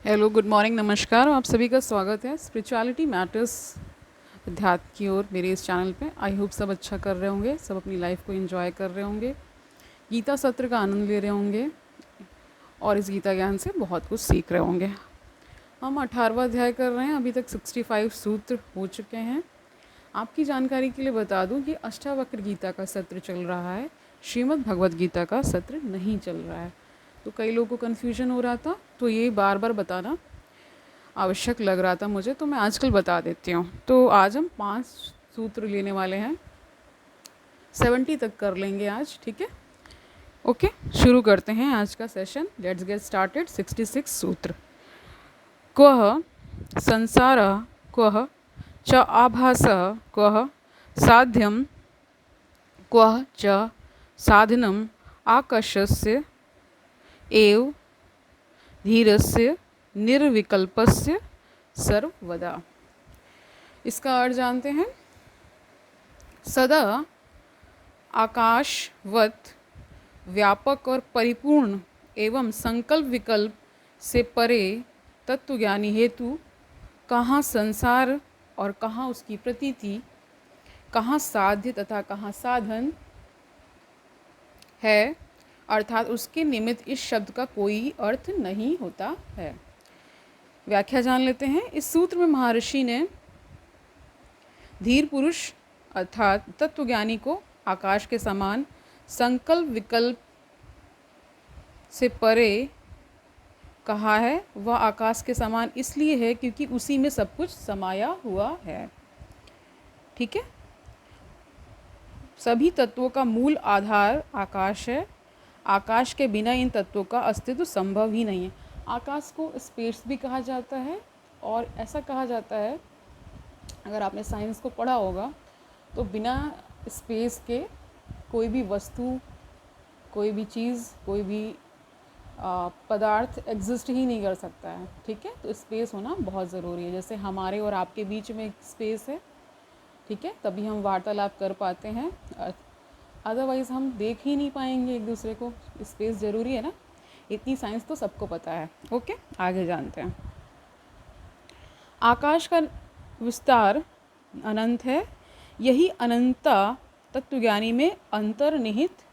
Hello, good morning, नमस्कार। आप सभी का स्वागत है स्पिरिचुअलिटी मैटर्स अध्यात्म की ओर मेरे इस चैनल पे। आई होप सब अच्छा कर रहे होंगे, सब अपनी लाइफ को एंजॉय कर रहे होंगे, गीता सत्र का आनंद ले रहे होंगे और इस गीता ज्ञान से बहुत कुछ सीख रहे होंगे। हम 18वां अध्याय कर रहे हैं। अभी तक 65 सूत्र हो चुके हैं। आपकी जानकारी के लिए बता दूं कि अष्टावक्र गीता का सत्र चल रहा है, श्रीमद् भगवद गीता का सत्र नहीं चल रहा है। तो कई लोगों को कन्फ्यूजन हो रहा था, तो ये बार बार बताना आवश्यक लग रहा था मुझे, तो मैं आजकल बता देती हूँ। तो आज हम 5 सूत्र लेने वाले हैं, 70 तक कर लेंगे आज, ठीक है। ओके, शुरू करते हैं आज का सेशन। Let's get started. 66 सूत्र। क्वः संसारः, क्वः च आभासः, क्वः साध्यं, क्वः च साधनम् आकाशस्य एव धीरस्य निर्विकल्पस्य सर्वदा। इसका अर्थ जानते हैं। सदा आकाशवत व्यापक और परिपूर्ण एवं संकल्प विकल्प से परे तत्वज्ञानी हेतु कहाँ संसार और कहाँ उसकी प्रतीति, कहाँ साध्य तथा कहाँ साधन है, अर्थात उसके निमित्त इस शब्द का कोई अर्थ नहीं होता है। व्याख्या जान लेते हैं। इस सूत्र में महर्षि ने धीर पुरुष अर्थात तत्वज्ञानी को आकाश के समान संकल्प विकल्प से परे कहा है। वह आकाश के समान इसलिए है क्योंकि उसी में सब कुछ समाया हुआ है, ठीक है। सभी तत्वों का मूल आधार आकाश है। आकाश के बिना इन तत्वों का अस्तित्व संभव ही नहीं है। आकाश को स्पेस भी कहा जाता है और ऐसा कहा जाता है, अगर आपने साइंस को पढ़ा होगा, तो बिना स्पेस के कोई भी वस्तु, कोई भी चीज़, कोई भी पदार्थ एग्जिस्ट ही नहीं कर सकता है, ठीक है। तो स्पेस होना बहुत ज़रूरी है। जैसे हमारे और आपके बीच में एक स्पेस है, ठीक है, तभी हम वार्तालाप कर पाते हैं, अदरवाइज़ हम देख ही नहीं पाएंगे एक दूसरे को। स्पेस ज़रूरी है ना। इतनी साइंस तो सबको पता है। ओके, आगे जानते हैं। आकाश का विस्तार अनंत है। यही अनंतता तत्वज्ञानी में अंतर्निहित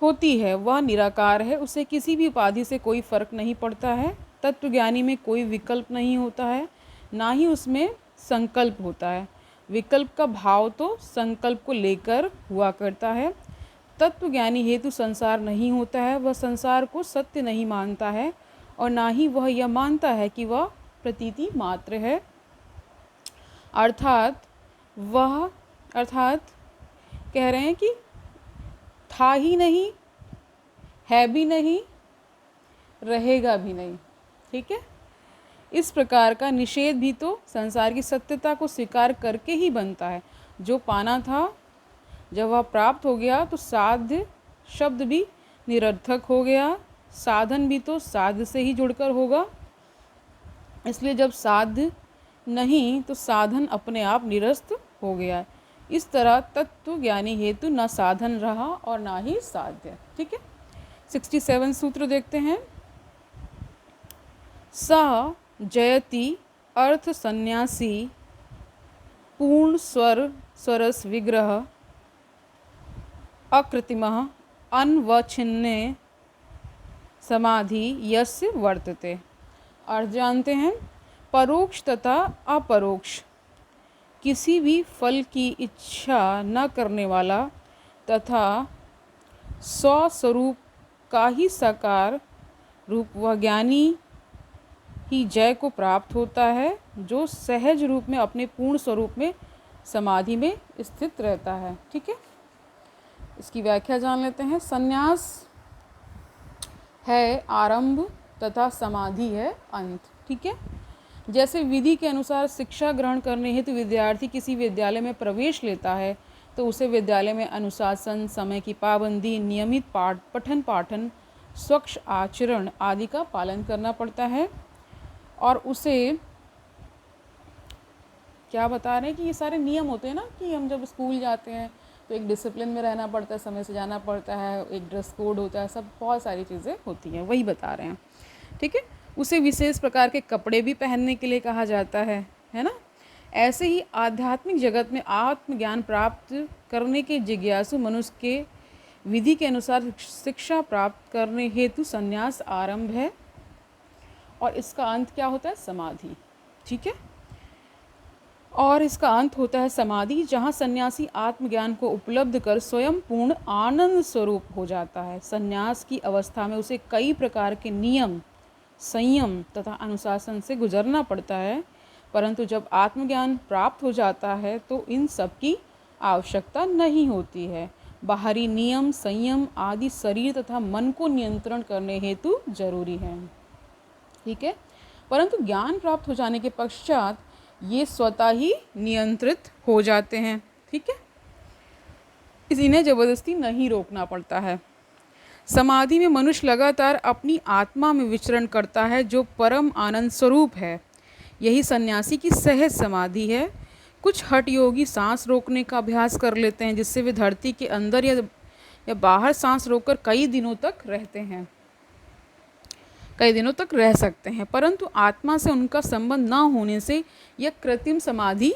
होती है। वह निराकार है, उसे किसी भी उपाधि से कोई फर्क नहीं पड़ता है। तत्वज्ञानी में कोई विकल्प नहीं होता है, ना ही उसमें संकल्प होता है। विकल्प का भाव तो संकल्प को लेकर हुआ करता है। तत्वज्ञानी हेतु संसार नहीं होता है। वह संसार को सत्य नहीं मानता है और ना ही वह यह मानता है कि वह प्रतीति मात्र है। अर्थात कह रहे हैं कि था ही नहीं, है भी नहीं, रहेगा भी नहीं, ठीक है। इस प्रकार का निषेध भी तो संसार की सत्यता को स्वीकार करके ही बनता है। जो पाना था, जब वह प्राप्त हो गया तो साध्य शब्द भी निरर्थक हो गया। साधन भी तो साध्य से ही जुड़कर होगा, इसलिए जब साध्य नहीं तो साधन अपने आप निरस्त हो गया। इस तरह तत्व ज्ञानी हेतु न साधन रहा और ना ही साध्य, ठीक है। 67 सूत्र देखते हैं। स जयति अर्थ संन्यासी पूर्ण स्वरस विग्रह अकृत्रिमः अनवच्छिन्ने समाधि यस्य वर्तते। अर्थ जानते हैं। परोक्ष तथा अपरोक्ष किसी भी फल की इच्छा न करने वाला तथा स्वस्वरूप का ही साकार रूप वह ज्ञानी ही जय को प्राप्त होता है, जो सहज रूप में अपने पूर्ण स्वरूप में समाधि में स्थित रहता है, ठीक है। इसकी व्याख्या जान लेते हैं। संन्यास है आरंभ तथा समाधि है अंत, ठीक है। जैसे विधि के अनुसार शिक्षा ग्रहण करने हेतु विद्यार्थी किसी विद्यालय में प्रवेश लेता है, तो उसे विद्यालय में अनुशासन, समय की पाबंदी, नियमित पठन पाठन, स्वच्छ आचरण आदि का पालन करना पड़ता है। और उसे क्या बता रहे हैं कि ये सारे नियम होते हैं ना, कि हम जब स्कूल जाते हैं तो एक डिसिप्लिन में रहना पड़ता है, समय से जाना पड़ता है, एक ड्रेस कोड होता है, सब बहुत सारी चीज़ें होती हैं, वही बता रहे हैं, ठीक है। उसे विशेष प्रकार के कपड़े भी पहनने के लिए कहा जाता है ना। ऐसे ही आध्यात्मिक जगत में आत्मज्ञान प्राप्त करने के जिज्ञासु मनुष्य के विधि के अनुसार शिक्षा प्राप्त करने हेतु संन्यास आरंभ है, और इसका अंत क्या होता है? समाधि। ठीक है, और इसका अंत होता है समाधि, जहाँ सन्यासी आत्मज्ञान को उपलब्ध कर स्वयं पूर्ण आनंद स्वरूप हो जाता है। सन्यास की अवस्था में उसे कई प्रकार के नियम, संयम तथा अनुशासन से गुजरना पड़ता है, परंतु जब आत्मज्ञान प्राप्त हो जाता है तो इन सब की आवश्यकता नहीं होती है। बाहरी नियम, संयम आदि शरीर तथा मन को नियंत्रण करने हेतु जरूरी है। ठीक है, परंतु ज्ञान प्राप्त हो जाने के पश्चात ये स्वतः ही नियंत्रित हो जाते हैं। ठीक है, इन्हें जबरदस्ती नहीं रोकना पड़ता है। समाधि में मनुष्य लगातार अपनी आत्मा में विचरण करता है, जो परम आनंद स्वरूप है। यही सन्यासी की सहज समाधि है। कुछ हठ योगी सांस रोकने का अभ्यास कर लेते हैं, जिससे वे धरती के अंदर या बाहर सांस रोककर कई दिनों तक रह सकते हैं, परंतु आत्मा से उनका संबंध न होने से यह कृत्रिम समाधि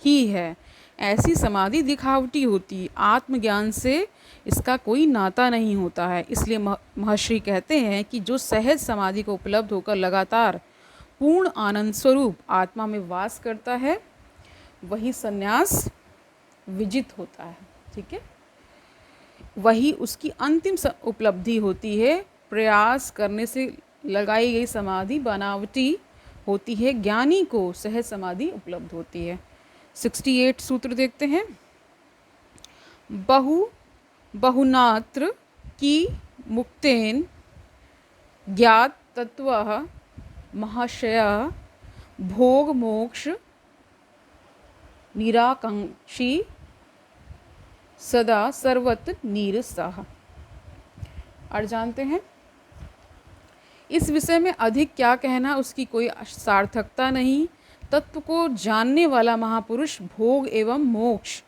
ही है। ऐसी समाधि दिखावटी होती, आत्मज्ञान से इसका कोई नाता नहीं होता है। इसलिए महर्षि कहते हैं कि जो सहज समाधि को उपलब्ध होकर लगातार पूर्ण आनंद स्वरूप आत्मा में वास करता है, वही संन्यास विजित होता है। ठीक है, वही उसकी अंतिम उपलब्धि होती है। प्रयास करने से लगाई गई समाधि बनावटी होती है, ज्ञानी को सहज समाधि उपलब्ध होती है। 68 सूत्र देखते हैं। बहुनात्र की मुक्तेन ज्ञात तत्वः महाशया भोग मोक्ष निराकांक्षी सदा सर्वत्र निरसः। और जानते हैं इस विषय में अधिक क्या कहना, उसकी कोई सार्थकता नहीं। तत्व को जानने वाला महापुरुष भोग एवं मोक्ष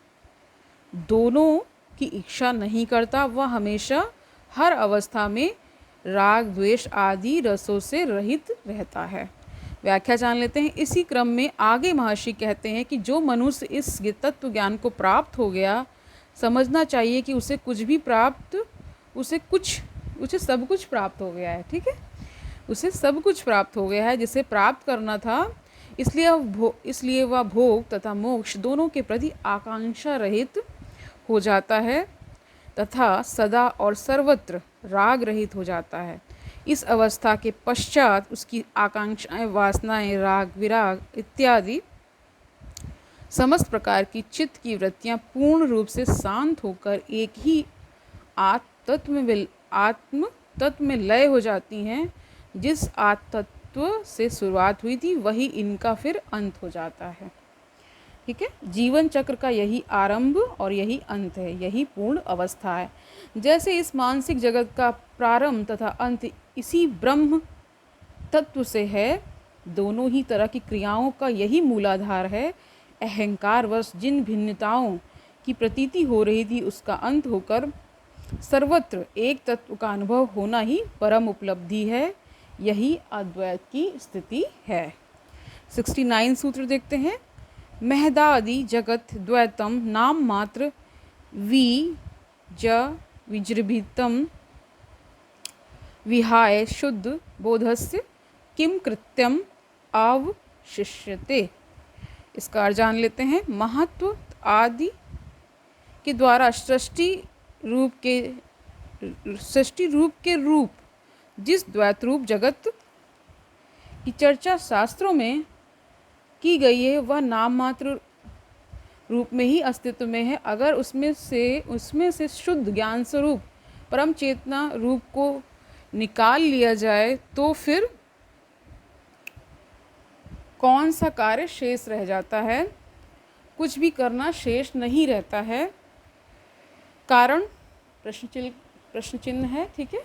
दोनों की इच्छा नहीं करता। वह हमेशा हर अवस्था में राग द्वेष आदि रसों से रहित रहता है। व्याख्या जान लेते हैं। इसी क्रम में आगे महर्षि कहते हैं कि जो मनुष्य इस तत्व ज्ञान को प्राप्त हो गया, समझना चाहिए कि उसे सब कुछ प्राप्त हो गया है। ठीक है, उसे सब कुछ प्राप्त हो गया है जिसे प्राप्त करना था। इसलिए वह भोग तथा मोक्ष दोनों के प्रति आकांक्षा रहित हो जाता है तथा सदा और सर्वत्र राग रहित हो जाता है। इस अवस्था के पश्चात उसकी आकांक्षाएं, वासनाएं, राग, विराग इत्यादि समस्त प्रकार की चित्त की वृत्तियां पूर्ण रूप से शांत होकर एक ही आत्म तत्व में लय हो जाती हैं। जिस आत्म तत्व से शुरुआत हुई थी वही इनका फिर अंत हो जाता है। ठीक है, जीवन चक्र का यही आरंभ और यही अंत है, यही पूर्ण अवस्था है। जैसे इस मानसिक जगत का प्रारंभ तथा अंत इसी ब्रह्म तत्व से है, दोनों ही तरह की क्रियाओं का यही मूलाधार है। अहंकारवश जिन भिन्नताओं की प्रतीति हो रही थी, उसका अंत होकर सर्वत्र एक तत्व का अनुभव होना ही परम उपलब्धि है। यही अद्वैत की स्थिति है। 69 सूत्र देखते हैं। महदादि जगत द्वैतम नाम मात्र विजृंभितम विहाय शुद्ध बोधस्य किम कृत्यम अवशिष्यते। इसका अर्थ जान लेते हैं। महत्व आदि के द्वारा सृष्टि रूप के रूप जिस द्वैत रूप जगत की चर्चा शास्त्रों में की गई है, वह नाम मात्र रूप में ही अस्तित्व में है। अगर उसमें से शुद्ध ज्ञान स्वरूप परम चेतना रूप को निकाल लिया जाए तो फिर कौन सा कार्य शेष रह जाता है? कुछ भी करना शेष नहीं रहता है। कारण प्रश्न चिन्ह है। ठीक है,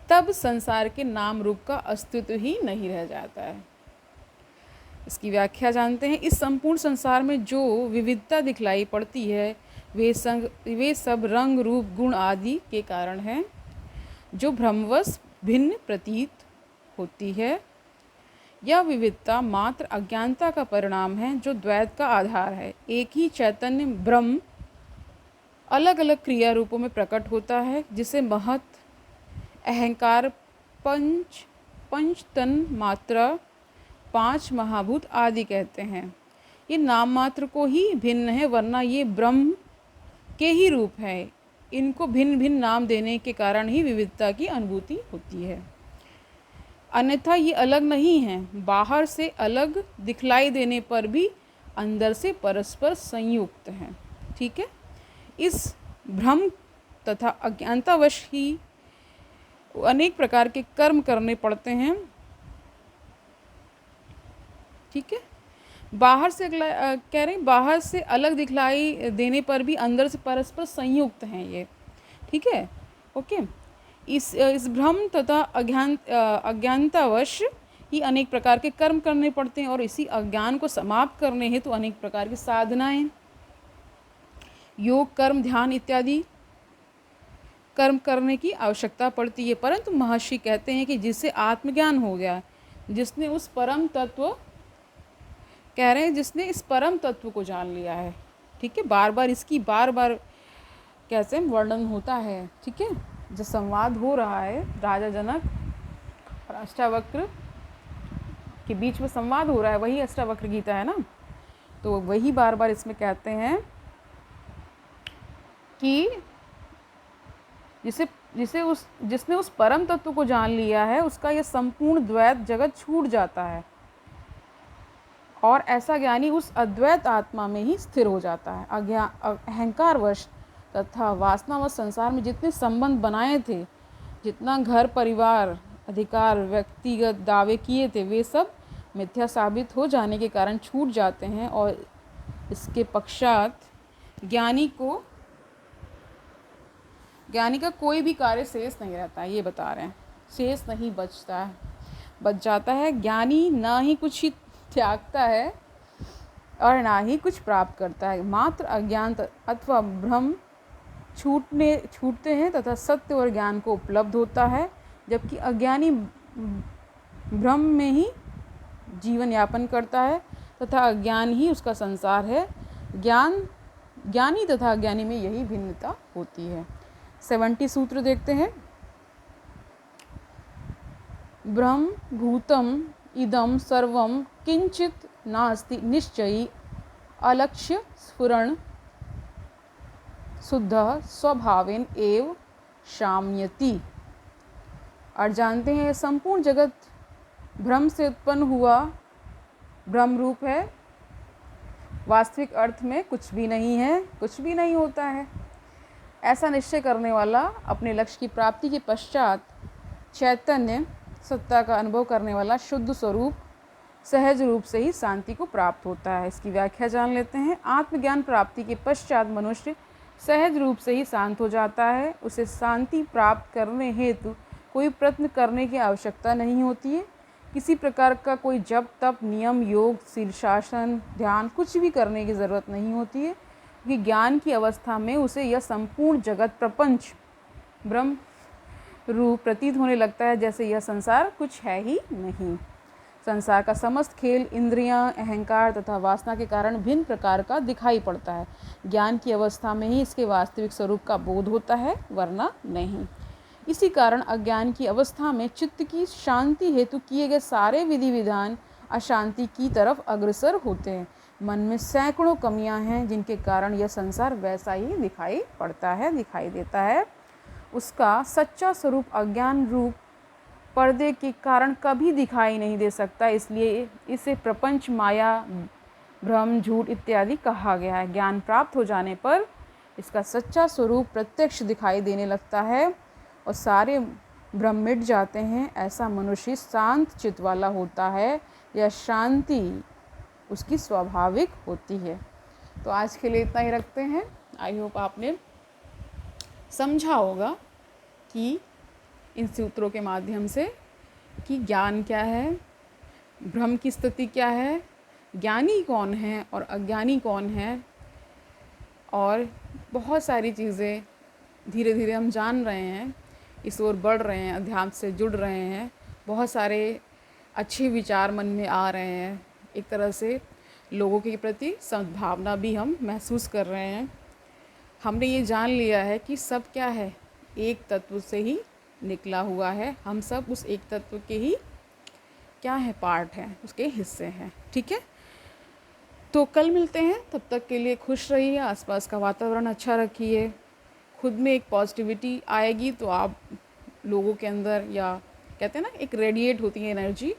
तब संसार के नाम रूप का अस्तित्व ही नहीं रह जाता है। इसकी व्याख्या जानते हैं। इस संपूर्ण संसार में जो विविधता दिखलाई पड़ती है वे सब रंग रूप गुण आदि के कारण हैं, जो भ्रमवश भिन्न प्रतीत होती है। यह विविधता मात्र अज्ञानता का परिणाम है जो द्वैत का आधार है। एक ही चैतन्य ब्रह्म अलग अलग क्रिया रूपों में प्रकट होता है, जिसे महत, अहंकार, पंच तन मात्रा, 5 महाभूत आदि कहते हैं। ये नाम मात्र को ही भिन्न है, वरना ये ब्रह्म के ही रूप है। इनको भिन्न भिन्न नाम देने के कारण ही विविधता की अनुभूति होती है, अन्यथा ये अलग नहीं हैं। बाहर से अलग दिखलाई देने पर भी अंदर से परस्पर संयुक्त हैं। ठीक है, इस भ्रम तथा अज्ञानतावश ही अनेक प्रकार के कर्म करने पड़ते हैं। ठीक है, बाहर से कह रहे हैं बाहर से अलग दिखलाई देने पर भी अंदर से परस्पर संयुक्त हैं ये। ठीक है, ओके। इस भ्रम तथा अज्ञानतावश ही अनेक प्रकार के कर्म करने पड़ते हैं और इसी अज्ञान को समाप्त करने हेतु अनेक प्रकार की साधनाएं, योग, कर्म, ध्यान इत्यादि कर्म करने की आवश्यकता पड़ती है। परंतु महर्षि कहते हैं कि जिससे आत्मज्ञान हो गया, जिसने उस परम तत्व, कह रहे हैं जिसने इस परम तत्व को जान लिया है। ठीक है, बार बार कैसे वर्णन होता है। ठीक है, जो संवाद हो रहा है राजा जनक और अष्टावक्र के बीच में संवाद हो रहा है, वही अष्टावक्र गीता है ना। तो वही बार बार इसमें कहते हैं कि जिसने उस परम तत्व को जान लिया है, उसका यह संपूर्ण द्वैत जगत छूट जाता है और ऐसा ज्ञानी उस अद्वैत आत्मा में ही स्थिर हो जाता है। अहंकारवश तथा वासनावश संसार में जितने संबंध बनाए थे, जितना घर परिवार अधिकार व्यक्तिगत दावे किए थे, वे सब मिथ्या साबित हो जाने के कारण छूट जाते हैं और इसके पश्चात ज्ञानी का कोई भी कार्य शेष नहीं रहता है। ये बता रहे हैं, शेष नहीं बच जाता है। ज्ञानी ना ही कुछ ही त्यागता है और ना ही कुछ प्राप्त करता है। मात्र अज्ञान अथवा भ्रम छूटते हैं तथा सत्य और ज्ञान को उपलब्ध होता है, जबकि अज्ञानी भ्रम में ही जीवन यापन करता है तथा अज्ञान ही उसका संसार है। ज्ञानी तथा अज्ञानी में यही भिन्नता होती है। 70 सूत्र देखते हैं। ब्रह्म भूतम इदम सर्वम किंचित नास्ति निश्चयी अलक्ष्य स्फुरण शुद्ध स्वभावेन एव शाम्यति। और जानते हैं संपूर्ण जगत भ्रम से उत्पन्न हुआ ब्रह्म रूप है, वास्तविक अर्थ में कुछ भी नहीं है, कुछ भी नहीं होता है। ऐसा निश्चय करने वाला अपने लक्ष्य की प्राप्ति के पश्चात चैतन्य सत्ता का अनुभव करने वाला शुद्ध स्वरूप सहज रूप से ही शांति को प्राप्त होता है। इसकी व्याख्या जान लेते हैं। आत्मज्ञान प्राप्ति के पश्चात मनुष्य सहज रूप से ही शांत हो जाता है। उसे शांति प्राप्त करने हेतु कोई प्रयत्न करने की आवश्यकता नहीं होती है। किसी प्रकार का कोई जप तप नियम योग शीर्षासन ध्यान कुछ भी करने की ज़रूरत नहीं होती है, क्योंकि ज्ञान की अवस्था में उसे यह संपूर्ण जगत प्रपंच ब्रह्म रूप प्रतीत होने लगता है, जैसे यह संसार कुछ है ही नहीं। संसार का समस्त खेल इंद्रियां, अहंकार तथा वासना के कारण भिन्न प्रकार का दिखाई पड़ता है। ज्ञान की अवस्था में ही इसके वास्तविक स्वरूप का बोध होता है, वरना नहीं। इसी कारण अज्ञान की अवस्था में चित्त की शांति हेतु किए गए सारे विधि विधान अशांति की तरफ अग्रसर होते हैं। मन में सैकड़ों कमियां हैं, जिनके कारण यह संसार वैसा ही दिखाई पड़ता है, दिखाई देता है। उसका सच्चा स्वरूप अज्ञान रूप पर्दे के कारण कभी दिखाई नहीं दे सकता, इसलिए इसे प्रपंच माया भ्रम झूठ इत्यादि कहा गया है। ज्ञान प्राप्त हो जाने पर इसका सच्चा स्वरूप प्रत्यक्ष दिखाई देने लगता है और सारे भ्रम मिट जाते हैं। ऐसा मनुष्य शांत चित्त वाला होता है। यह शांति उसकी स्वाभाविक होती है। तो आज के लिए इतना ही रखते हैं। आई होप आपने समझा होगा कि इन सूत्रों के माध्यम से कि ज्ञान क्या है, भ्रम की स्थिति क्या है, ज्ञानी कौन है और अज्ञानी कौन है, और बहुत सारी चीज़ें धीरे धीरे हम जान रहे हैं, इस ओर बढ़ रहे हैं, अध्यात्म से जुड़ रहे हैं। बहुत सारे अच्छे विचार मन में आ रहे हैं। एक तरह से लोगों के प्रति सद्भावना भी हम महसूस कर रहे हैं। हमने ये जान लिया है कि सब क्या है, एक तत्व से ही निकला हुआ है। हम सब उस एक तत्व के ही क्या है, पार्ट हैं, उसके हिस्से हैं। ठीक है, तो कल मिलते हैं। तब तक के लिए खुश रहिए, आसपास का वातावरण अच्छा रखिए, खुद में एक पॉजिटिविटी आएगी तो आप लोगों के अंदर, या कहते हैं ना, एक रेडिएट होती है एनर्जी,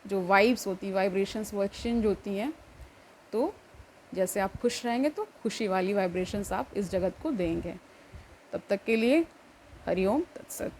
जो वाइब्स होती है, वाइब्रेशंस, वो एक्सचेंज होती हैं। तो जैसे आप खुश रहेंगे तो खुशी वाली वाइब्रेशंस आप इस जगत को देंगे। तब तक के लिए हरिओम तत्सत।